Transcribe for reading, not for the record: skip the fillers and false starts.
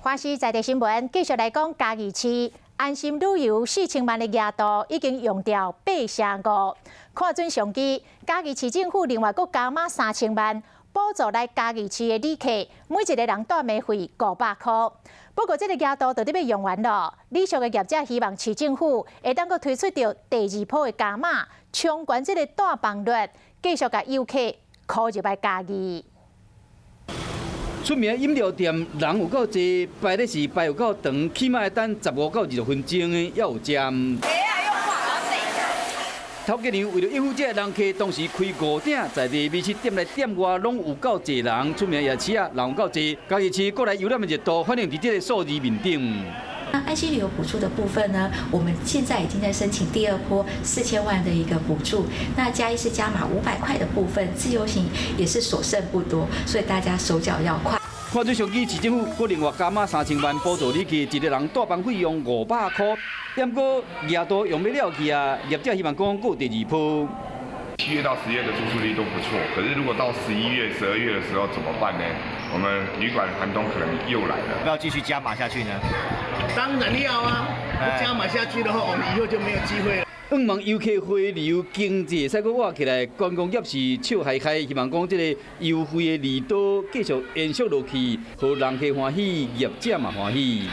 华视在地新闻继续来讲，嘉义市安心旅游4000万的额度已经用掉8.5%。看准商机，嘉义市政府另外阁加码3000万，补助来嘉义市的旅客，每一个人住宿费500块。不过，这个额度就得要用完了。旅宿的业者希望市政府会当阁推出到第2波的加码，冲关这个住房率，继续甲游客靠入来嘉义。 出名饮料店人有够多，排的是排有够长，起码要等15到20分钟的，还有站。头家娘为了应付这人客，当时开5点，在地美食点内点外，拢有够侪人。出名夜市啊，人有够侪，嘉义市过来游览的热度，反映伫这个数字面顶。 那安心旅游补助的部分呢，我们现在已经在申请第2波4000万的一个补助。那嘉义市加码500块的部分，自由行也是所剩不多，所以大家手脚要快。看准商机，市政府搁另外加码3000万补助旅客，一个人住房费用500块。不过额度用不了去啊，业者希望讲过第2波。 7月到10月的住宿率都不错，可是如果到11月、12月的时候怎么办呢？我们旅馆寒冬可能又来了。要不要继续加码下去呢？当然要啊！加码下去的话，我们以后就没有机会了。希望游客回流经济使阁活起来，观光业是笑嗨嗨，希望讲这个优惠的力度继续延续落去，让人客欢喜，业者嘛欢喜。